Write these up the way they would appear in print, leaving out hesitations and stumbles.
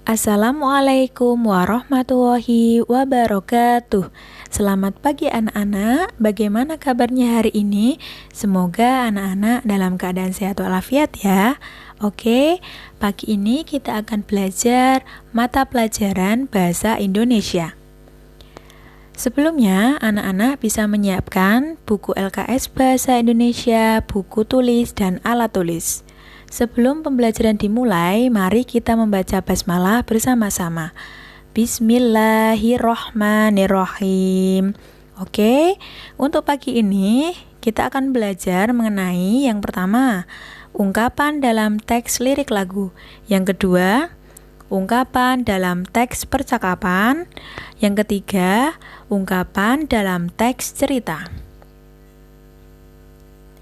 Assalamualaikum warahmatullahi wabarakatuh. Selamat pagi anak-anak. Bagaimana kabarnya hari ini? Semoga anak-anak dalam keadaan sehat walafiat ya. Oke, pagi ini kita akan belajar mata pelajaran Bahasa Indonesia. Sebelumnya, anak-anak bisa menyiapkan buku LKS Bahasa Indonesia, buku tulis, dan alat tulis. Sebelum pembelajaran dimulai, mari kita membaca basmalah bersama-sama. Bismillahirrohmanirrohim. Oke, untuk pagi ini kita akan belajar mengenai yang pertama, ungkapan dalam teks lirik lagu. Yang kedua, ungkapan dalam teks percakapan. Yang ketiga, ungkapan dalam teks cerita.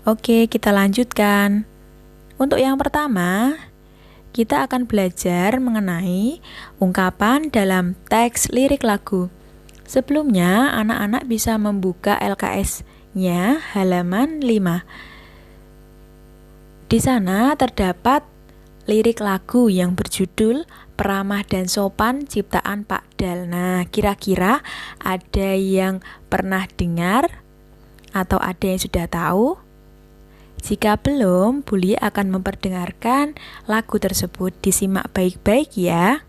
Oke, kita lanjutkan. Untuk yang pertama, kita akan belajar mengenai ungkapan dalam teks lirik lagu. Sebelumnya, anak-anak bisa membuka LKS-nya halaman 5. Di sana terdapat lirik lagu yang berjudul Peramah dan Sopan ciptaan Pak Dal. Nah, kira-kira ada yang pernah dengar atau ada yang sudah tahu? Jika belum, Buli akan memperdengarkan lagu tersebut. Disimak baik-baik ya.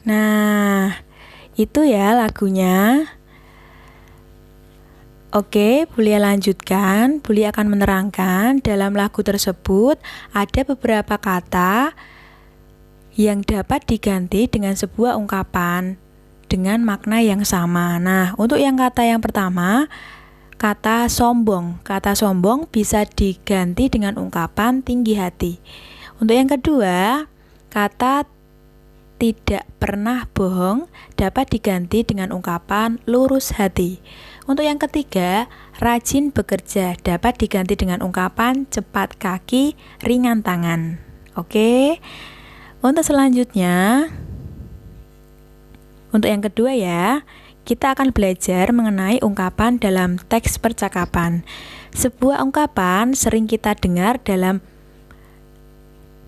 Nah, itu ya lagunya. Oke, Buli lanjutkan. Buli akan menerangkan dalam lagu tersebut ada beberapa kata yang dapat diganti dengan sebuah ungkapan dengan makna yang sama. Nah, untuk yang kata yang pertama, kata sombong. Kata sombong bisa diganti dengan ungkapan tinggi hati. Untuk yang kedua, kata tidak pernah bohong dapat diganti dengan ungkapan lurus hati. Untuk yang ketiga, rajin bekerja dapat diganti dengan ungkapan cepat kaki, ringan tangan. Oke. Untuk selanjutnya, untuk yang kedua ya, kita akan belajar mengenai ungkapan dalam teks percakapan. Sebuah ungkapan sering kita dengar dalam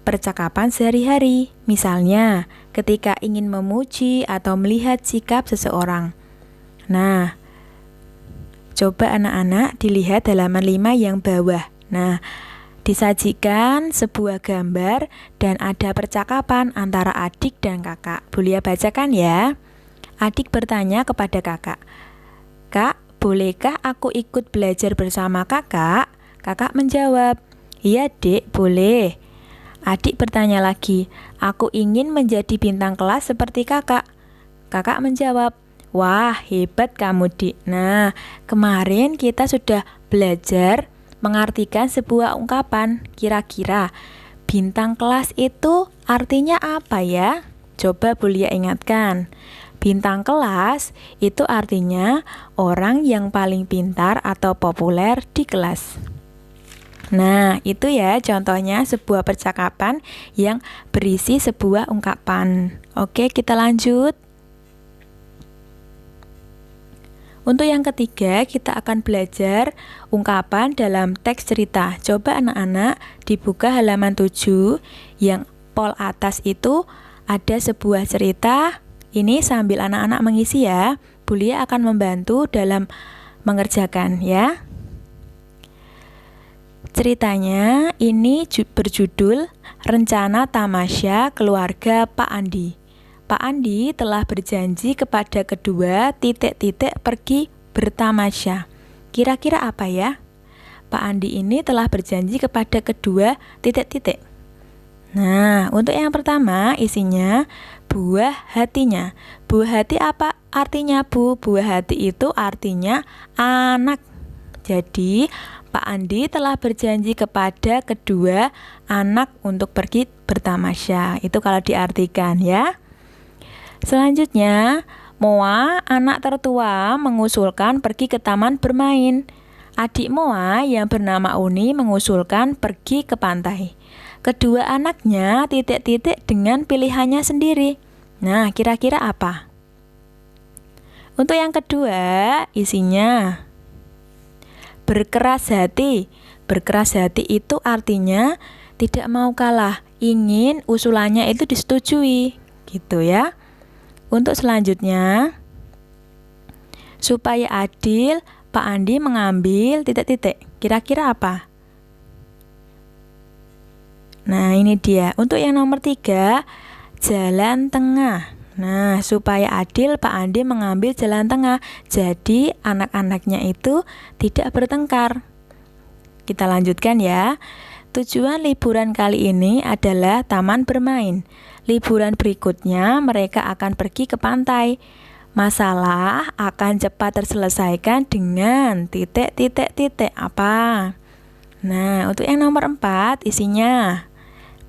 percakapan sehari-hari. Misalnya, ketika ingin memuji atau melihat sikap seseorang. Nah, coba anak-anak dilihat halaman 5 yang bawah. Nah, disajikan sebuah gambar dan ada percakapan antara adik dan kakak. Boleh bacakan ya. Adik bertanya kepada kakak, "Kak, bolehkah aku ikut belajar bersama kakak?" Kakak menjawab, "Iya, Dek, boleh." Adik bertanya lagi, "Aku ingin menjadi bintang kelas seperti kakak." Kakak menjawab, "Wah, hebat kamu, Dik." Nah, kemarin kita sudah belajar mengartikan sebuah ungkapan. Kira-kira bintang kelas itu artinya apa ya? Coba Bulia ingatkan. Bintang kelas itu artinya orang yang paling pintar atau populer di kelas. Nah, itu ya contohnya sebuah percakapan yang berisi sebuah ungkapan. Oke, kita lanjut. Untuk yang ketiga, kita akan belajar ungkapan dalam teks cerita. Coba anak-anak dibuka halaman 7, yang pol atas itu ada sebuah cerita. Ini sambil anak-anak mengisi ya. Bulia akan membantu dalam mengerjakan ya. Ceritanya ini berjudul Rencana Tamasya Keluarga Pak Andi. Pak Andi telah berjanji kepada kedua pergi bertamasya. Kira-kira apa ya? Pak Andi ini telah berjanji kepada kedua Nah, untuk yang pertama isinya buah hatinya. Buah hati apa artinya, Bu? Buah hati itu artinya anak. Jadi, Pak Andi telah berjanji kepada kedua anak untuk pergi bertamasya. Itu kalau diartikan ya. Selanjutnya, Moa, anak tertua, mengusulkan pergi ke taman bermain. Adik Moa yang bernama Uni mengusulkan pergi ke pantai. Kedua anaknya dengan pilihannya sendiri. Nah, kira-kira apa? Untuk yang kedua, isinya berkeras hati. Berkeras hati itu artinya tidak mau kalah, ingin usulannya itu disetujui, gitu ya. Untuk selanjutnya, supaya adil, Pak Andi mengambil Kira-kira apa? Nah, ini dia. Untuk yang nomor 3, jalan tengah. Nah, supaya adil, Pak Andi mengambil jalan tengah. Jadi, anak-anaknya itu tidak bertengkar. Kita lanjutkan ya. Tujuan liburan kali ini adalah taman bermain. Liburan berikutnya mereka akan pergi ke pantai. Masalah akan cepat terselesaikan dengan apa? Nah, untuk yang nomor 4 isinya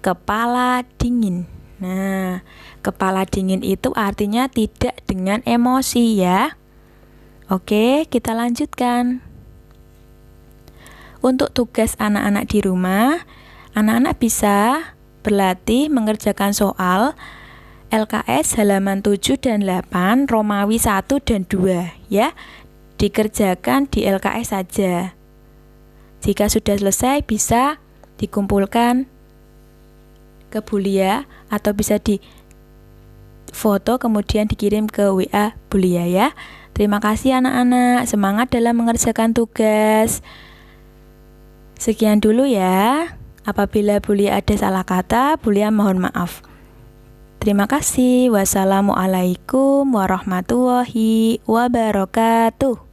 kepala dingin. Nah, kepala dingin itu artinya tidak dengan emosi ya. Oke, kita lanjutkan. Untuk tugas anak-anak di rumah, anak-anak bisa berlatih mengerjakan soal LKS halaman 7 dan 8, Romawi 1 dan 2 ya. Dikerjakan di LKS saja. Jika sudah selesai bisa dikumpulkan ke Bulia atau bisa di foto kemudian dikirim ke WA Bulia ya. Terima kasih anak-anak, semangat dalam mengerjakan tugas. Sekian dulu ya. Apabila Bulia ada salah kata, Bulia mohon maaf. Terima kasih. Wassalamualaikum warahmatullahi wabarakatuh.